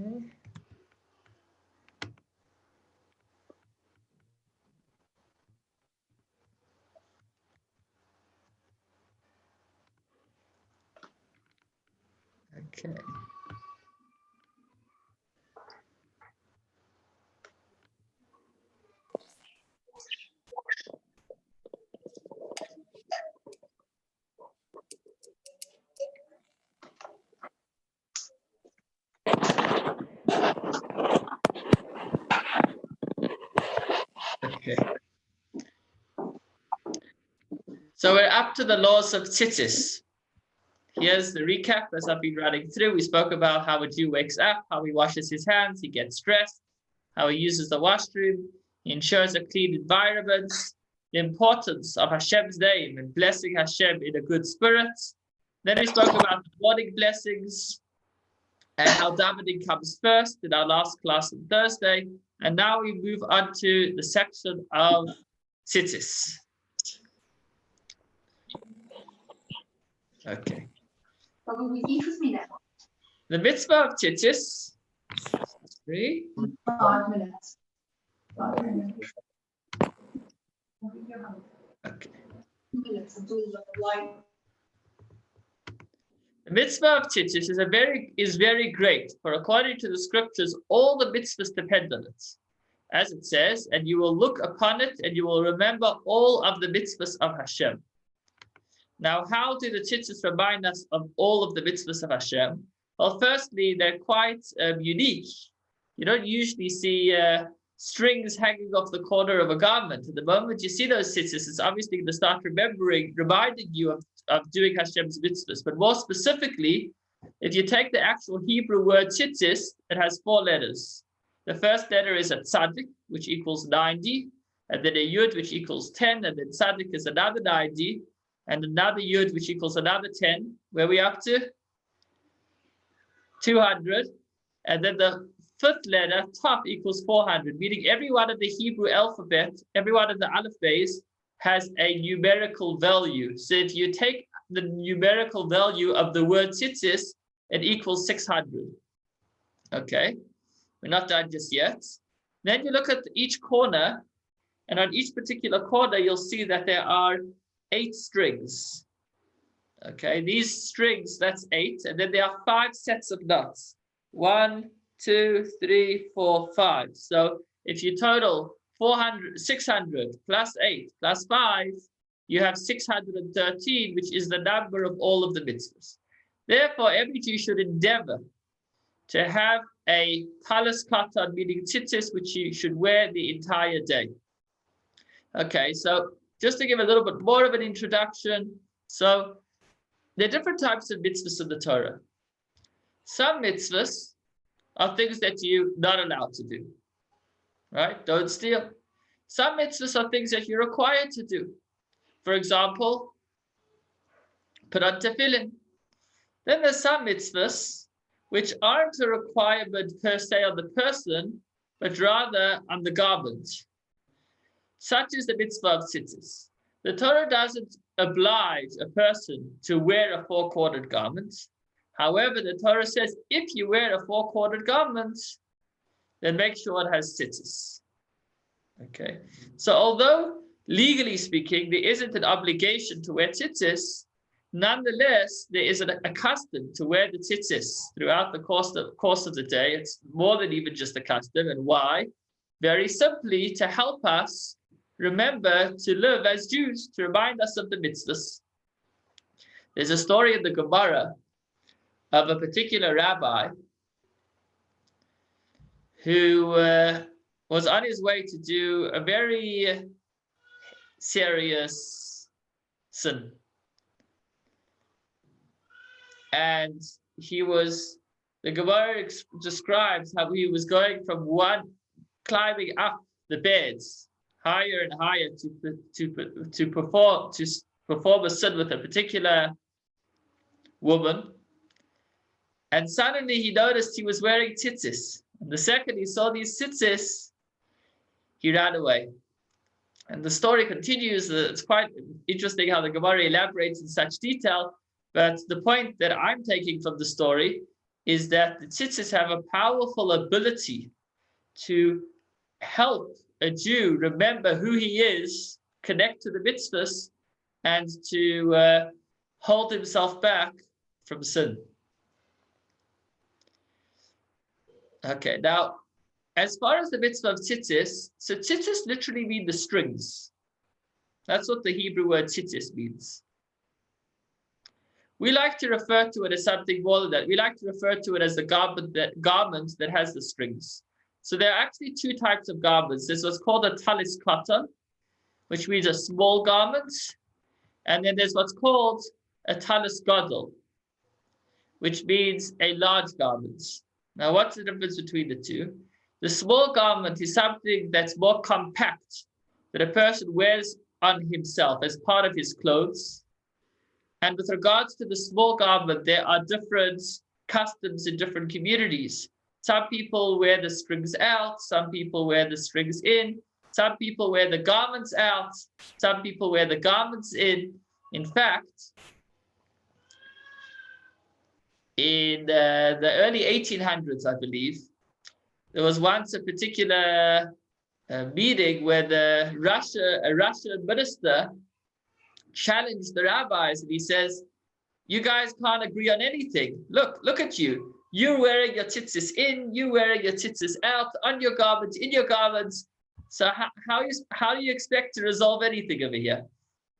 Okay. Okay. So we're up to the laws of tzitzis. Here's the recap as I've been running through. We spoke about how a Jew wakes up, how he washes his hands, he gets dressed, how he uses the washroom, he ensures a clean environment, the importance of Hashem's name and blessing Hashem in a good spirit. Then we spoke about the morning blessings and how davening comes first in our last class on Thursday. And now we move on to the section of tzitzis. Okay. The mitzvah of tzitzis. 3. 5 minutes. Okay. Minutes until the light. The mitzvah of tzitzis is very great, for according to the scriptures, all the mitzvahs depend on it. As it says, and you will look upon it and you will remember all of the mitzvahs of Hashem. Now, how do the tzitzis remind us of all of the mitzvahs of Hashem? Well, firstly, they're quite unique. You don't usually see strings hanging off the corner of a garment. At the moment you see those tzitzis, it's obviously going to start reminding you of doing Hashem's mitzvahs. But more specifically, if you take the actual Hebrew word tzitzis, it has 4 letters. The first letter is a tzaddik, which equals 90, and then a yud, which equals 10, and then tzaddik is another 90, and another yud, which equals another 10. Where are we up to? 200. And then the 5th letter, Tav, equals 400, meaning every one of the Hebrew alphabet, every one of the aleph bays has a numerical value. So if you take the numerical value of the word tzitzis, it equals 600. Okay, we're not done just yet. Then you look at each corner, and on each particular corner, you'll see that there are 8 strings. Okay, these strings, that's 8, and then there are 5 sets of knots. 1, 2, 3, 4, 5. So if you total 600 plus 8 plus 5, you have 613, which is the number of all of the mitzvahs. Therefore, every Jew should endeavor to have a talis katan, meaning tzitzis, which you should wear the entire day. Okay, so just to give a little bit more of an introduction, so there are different types of mitzvahs in the Torah. Some mitzvahs are things that you're not allowed to do, right? Don't steal. Some mitzvahs are things that you're required to do. For example, put on tefillin. Then there's some mitzvahs which aren't a requirement per se on the person, but rather on the garment. Such is the mitzvah of tzitzis. The Torah doesn't oblige a person to wear a 4-cornered garment. However, the Torah says if you wear a 4-cornered garment, then make sure it has tzitzis. Okay. So although legally speaking, there isn't an obligation to wear tzitzis, nonetheless, there is a custom to wear the tzitzis throughout the course of the day. It's more than even just a custom. And why? Very simply, to help us remember to live as Jews, to remind us of the mitzvahs. There's a story in the Gemara of a particular rabbi who was on his way to do a very serious sin. And the Gemara describes how he was going from climbing up the beds higher and higher to perform a sin with a particular woman. And suddenly he noticed he was wearing tzitzis. And the second he saw these tzitzis, he ran away. And the story continues. It's quite interesting how the Gemara elaborates in such detail. But the point that I'm taking from the story is that the tzitzis have a powerful ability to help a Jew remember who he is, connect to the mitzvahs, and to hold himself back from sin. Okay, now, as far as the mitzvah of tzitzis, so tzitzis literally mean the strings. That's what the Hebrew word tzitzis means. We like to refer to it as something more than that. We like to refer to it as the garment that has the strings. So there are actually two types of garments. There's what's called a talis katan, which means a small garment. And then there's what's called a talis gadol, which means a large garment. Now, what's the difference between the two? The small garment is something that's more compact, that a person wears on himself as part of his clothes. And with regards to the small garment, there are different customs in different communities. Some people wear the strings out, some people wear the strings in, some people wear the garments out, some people wear the garments in. In fact, in the early 1800s, I believe, there was once a particular meeting where a Russian minister challenged the rabbis, and he says, "You guys can't agree on anything. Look at you. You're wearing your tzitzis in, you're wearing your tzitzis out, on your garments, in your garments. So how do you expect to resolve anything over here?"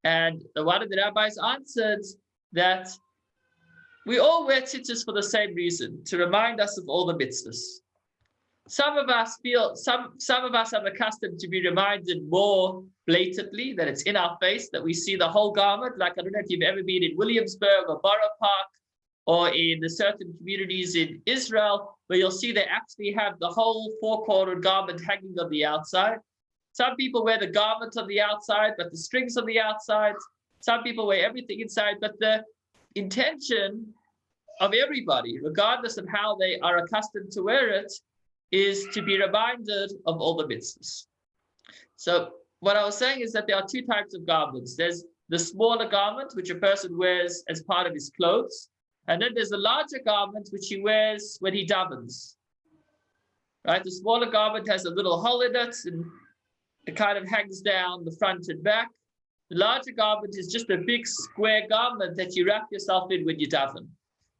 And one of the rabbis answered that we all wear tzitzis for the same reason, to remind us of all the mitzvahs. Some of us are accustomed to be reminded more blatantly that it's in our face, that we see the whole garment. Like, I don't know if you've ever been in Williamsburg or Borough Park, or in the certain communities in Israel, where you'll see they actually have the whole four-cornered garment hanging on the outside. Some people wear the garment on the outside, but the strings on the outside. Some people wear everything inside, but the intention of everybody, regardless of how they are accustomed to wear it, is to be reminded of all the mitzvahs. So what I was saying is that there are two types of garments. There's the smaller garment, which a person wears as part of his clothes. And then there's a larger garment, which he wears when he davens. Right? The smaller garment has a little hole in it, and it kind of hangs down the front and back. The larger garment is just a big square garment that you wrap yourself in when you daven.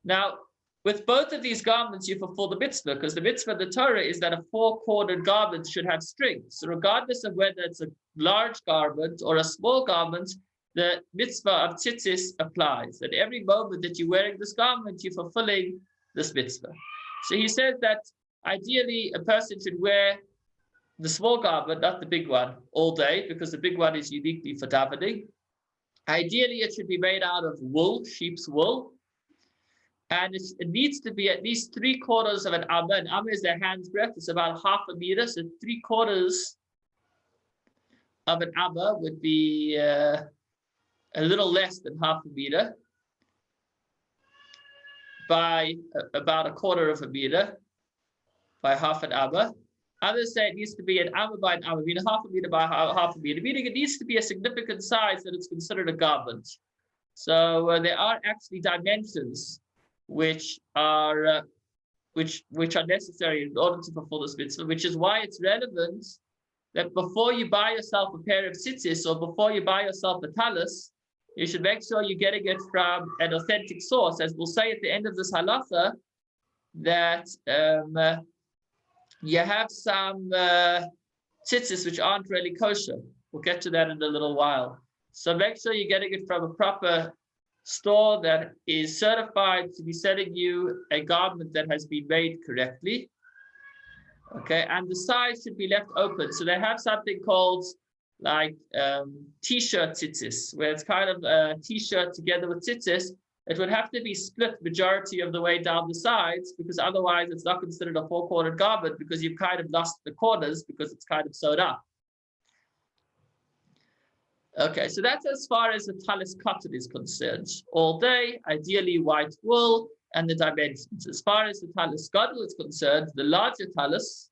Now, with both of these garments, you fulfill the mitzvah, because the mitzvah of the Torah is that a four-cornered garment should have strings. So regardless of whether it's a large garment or a small garment, the mitzvah of tzitzis applies. At every moment that you're wearing this garment, you're fulfilling this mitzvah. So he says that ideally a person should wear the small garment, not the big one, all day, because the big one is uniquely for davening. Ideally, it should be made out of wool, sheep's wool. And it needs to be at least 3/4 of an amma. An amma is a hand's breadth. It's about half a meter. So 3/4 of an amma would be a little less than half a meter by about 1/4 of a meter by half an amma. Others say it needs to be an amma by an amma, meaning half a meter by half a meter, meaning it needs to be a significant size that it's considered a garment. So there are actually dimensions which are necessary in order to fulfill this mitzvah, which is why it's relevant that before you buy yourself a pair of tzitzis or before you buy yourself a talis, you should make sure you're getting it from an authentic source. As we'll say at the end of this halacha, that you have some tzitzis which aren't really kosher. We'll get to that in a little while. So make sure you're getting it from a proper store that is certified to be selling you a garment that has been made correctly. Okay, and the size should be left open. So they have something called like t-shirt tzitzis, where it's kind of a t-shirt together with tzitzis. It would have to be split majority of the way down the sides, because otherwise it's not considered a four-cornered garment, because you've kind of lost the corners because it's kind of sewed up. Okay, so that's as far as the talis cotton is concerned. All day, ideally white wool, and the dimensions. As far as the talis gadol is concerned, the larger talis.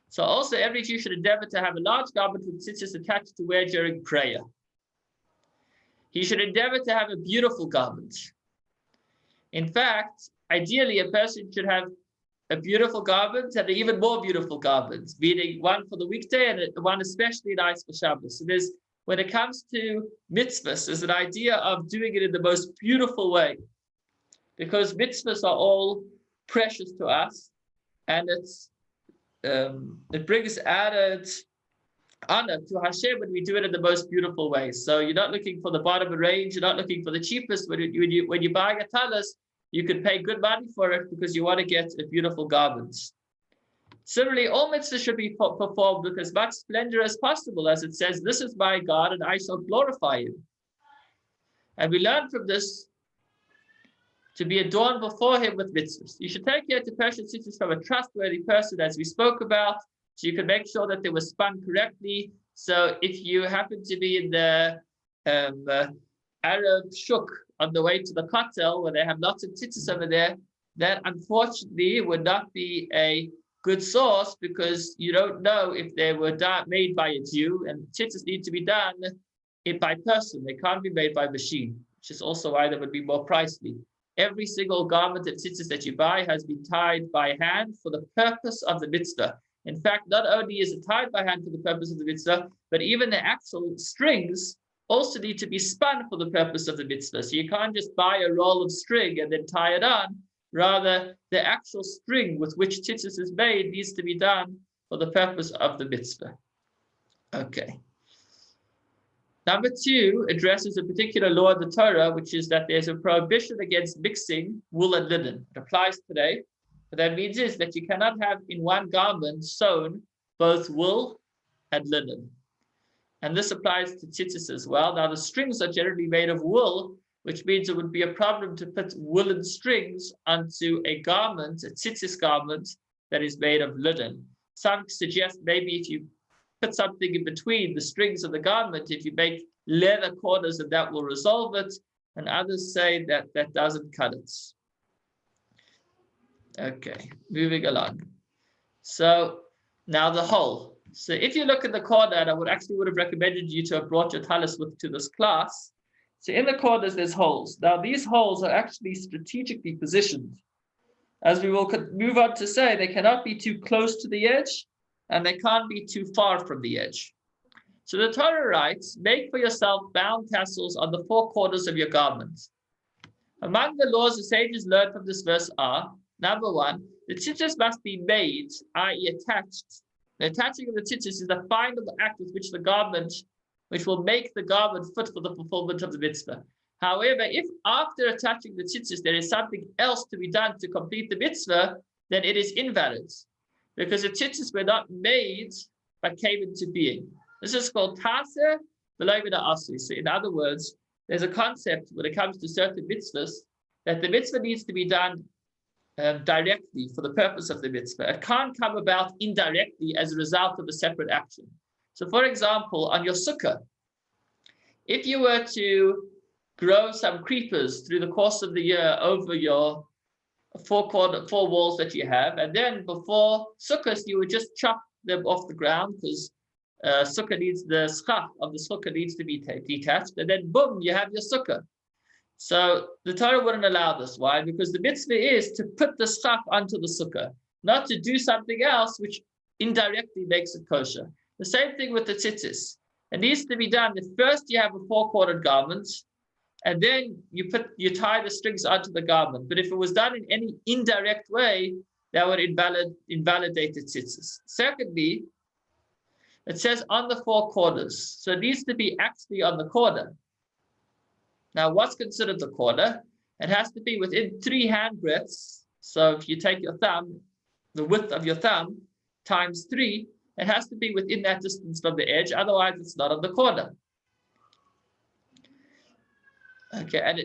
So also every Jew should endeavor to have a large garment with tzitzis attached to wear during prayer. He should endeavor to have a beautiful garment. In fact, ideally a person should have a beautiful garment and an even more beautiful garment, meaning one for the weekday and one especially nice for Shabbos. So there's, when it comes to mitzvahs, there's an idea of doing it in the most beautiful way, because mitzvahs are all precious to us, and it brings added honor to Hashem when we do it in the most beautiful way. So you're not looking for the bottom of the range, you're not looking for the cheapest. When you buy a talis, you can pay good money for it because you want to get a beautiful garment. Similarly, all mitzvahs should be performed with as much splendor as possible, as it says, "This is my God, and I shall glorify him." And we learn from this to be adorned before him with mitzvahs. You should take your Persian cities from a trustworthy person, as we spoke about, so you can make sure that they were spun correctly. So if you happen to be in the Arab shuk on the way to the Kotel, where they have lots of tzitzis over there, that unfortunately would not be a good source, because you don't know if they were made by a Jew, and tzitzis need to be done by person. They can't be made by machine, which is also why they would be more pricey. Every single garment of tzitzis that you buy has been tied by hand for the purpose of the mitzvah. In fact, not only is it tied by hand for the purpose of the mitzvah, but even the actual strings also need to be spun for the purpose of the mitzvah. So you can't just buy a roll of string and then tie it on. Rather, the actual string with which tzitzis is made needs to be done for the purpose of the mitzvah. Okay. Number 2 addresses a particular law of the Torah, which is that there's a prohibition against mixing wool and linen. It applies today. What that means is that you cannot have in one garment sewn both wool and linen. And this applies to tzitzis as well. Now, the strings are generally made of wool, which means it would be a problem to put woolen strings onto a garment, a tzitzis garment, that is made of linen. Some suggest maybe if you put something in between the strings of the garment, if you make leather corners, and that will resolve it. And others say that that doesn't cut it. Okay, moving along. So now the hole. So if you look at the corner, and I would have recommended you to have brought your talis to this class. So in the corners, there's holes. Now these holes are actually strategically positioned. As we will move on to say, they cannot be too close to the edge, and they can't be too far from the edge. So the Torah writes, "Make for yourself bound tassels on the 4 corners of your garments." Among the laws the sages learned from this verse are, number 1, the tzitzis must be made, i.e. attached. The attaching of the tzitzis is the final act with which will make the garment fit for the fulfillment of the mitzvah. However, if after attaching the tzitzis there is something else to be done to complete the mitzvah, then it is invalid, because the tzitzis were not made but came into being. This is called taser v'lo min ha'asui. So in other words, there's a concept when it comes to certain mitzvahs that the mitzvah needs to be done directly for the purpose of the mitzvah. It can't come about indirectly as a result of a separate action. So for example, on your sukkah, if you were to grow some creepers through the course of the year over your 4 walls that you have, and then before sukkahs, you would just chop them off the ground, because the schach of the sukkah needs to be detached, and then boom, you have your sukkah. So the Torah wouldn't allow this. Why? Because the mitzvah is to put the schach onto the sukkah, not to do something else which indirectly makes it kosher. The same thing with the tzitzis. It needs to be done that first you have a 4-cornered garment, and then you tie the strings onto the garment. But if it was done in any indirect way, that would invalidate the tzitzis. Secondly, it says on the 4 corners. So it needs to be actually on the corner. Now, what's considered the corner? It has to be within 3 handbreadths. So if you take your thumb, the width of your thumb, times 3, it has to be within that distance from the edge. Otherwise, it's not on the corner. Okay, and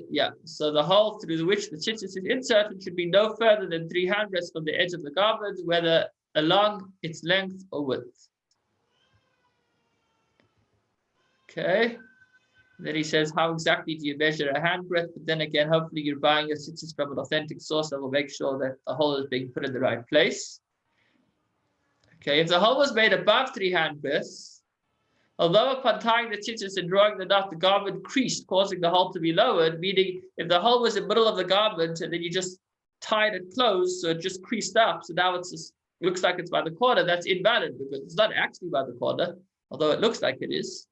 so the hole through which the tzitzis is inserted should be no further than 3 handbreadths from the edge of the garment, whether along its length or width. Okay. Then he says, how exactly do you measure a handbreadth? But then again, hopefully you're buying your tzitzis from an authentic source that will make sure that the hole is being put in the right place. Okay, if the hole was made above 3 handbreadths, although upon tying the tzitzis and drawing the knot, the garment creased, causing the hole to be lowered, meaning if the hole was in the middle of the garment and then you just tied it closed, so it just creased up. So now it's just, looks like it's by the corner. That's invalid because it's not actually by the corner, although it looks like it is.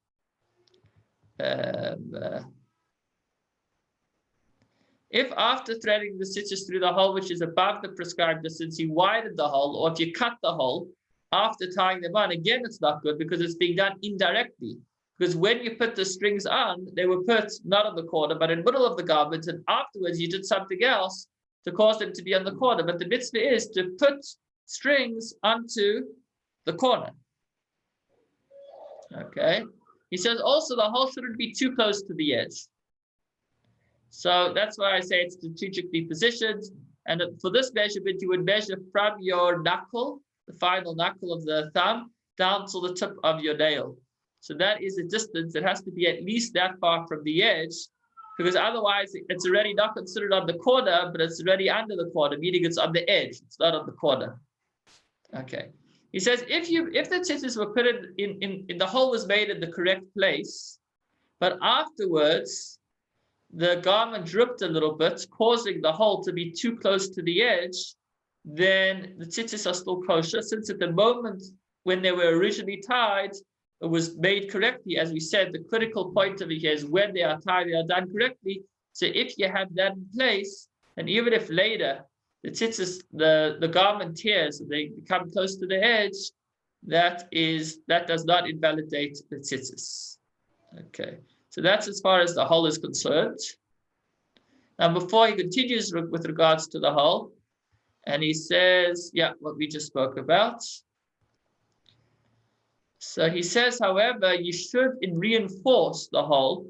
If after threading the stitches through the hole, which is above the prescribed distance, you widen the hole, or if you cut the hole after tying them on, again, it's not good because it's being done indirectly. Because when you put the strings on, they were put not on the corner, but in the middle of the garment, and afterwards you did something else to cause them to be on the corner. But the mitzvah is to put strings onto the corner. Okay. He says also the hole shouldn't be too close to the edge. So that's why I say it's strategically positioned. And for this measurement, you would measure from your knuckle, the final knuckle of the thumb, down to the tip of your nail. So that is a distance. It has to be at least that far from the edge, because otherwise it's already not considered on the corner, but it's already under the corner, meaning it's on the edge. It's not on the corner. Okay. He says if the tzitzis were put in the hole was made in the correct place, but afterwards the garment dripped a little bit, causing the hole to be too close to the edge, then the tzitzis are still kosher, since at the moment when they were originally tied, it was made correctly. As we said, the critical point of it here is when they are tied, they are done correctly. So if you have that in place, and even if later the tzitzis, the garment tears, they become close to the edge, that does not invalidate the tzitzis. Okay, so that's as far as the hole is concerned. Now, before he continues with regards to the hole, and he says, yeah, what we just spoke about. So he says, however, you should reinforce the hole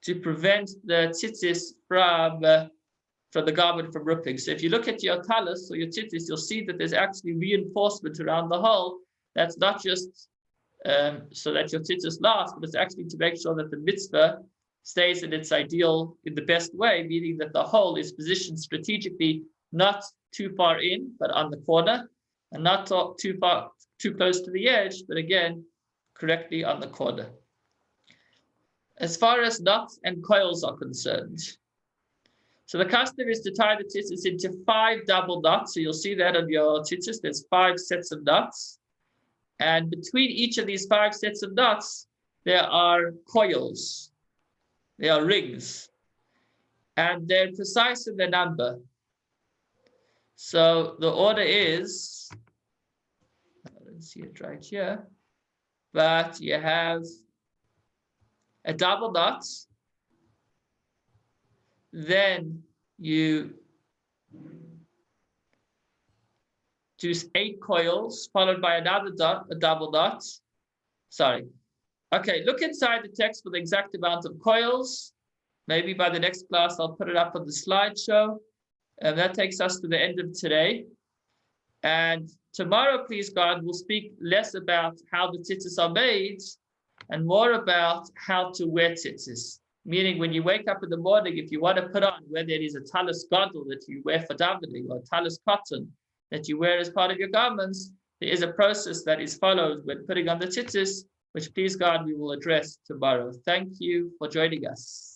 to prevent the tzitzis from the garment from ripping. So if you look at your talus or your tzitzis, you'll see that there's actually reinforcement around the hole. That's not just so that your tzitzis last, but it's actually to make sure that the mitzvah stays in its ideal, in the best way, meaning that the hole is positioned strategically, not too far in, but on the corner, and not too close to the edge, but again, correctly on the corner. As far as knots and coils are concerned, so the custom is to tie the tzitzis into 5 double knots. So you'll see that on your tzitzis, there's 5 sets of knots. And between each of these 5 sets of knots, there are coils. They are rings. And they're precise in their number. So the order is, I don't see it right here, but you have a double knot, then you do 8 coils, followed by another dot, a double knot. Sorry. Okay, look inside the text for the exact amount of coils. Maybe by the next class, I'll put it up on the slideshow. And that takes us to the end of today. And tomorrow, please God, we'll speak less about how the tzitzis are made and more about how to wear tzitzis. Meaning when you wake up in the morning, if you want to put on, whether it is a talus gadol that you wear for davening or talus cotton that you wear as part of your garments, there is a process that is followed when putting on the tzitzis, which please God, we will address tomorrow. Thank you for joining us.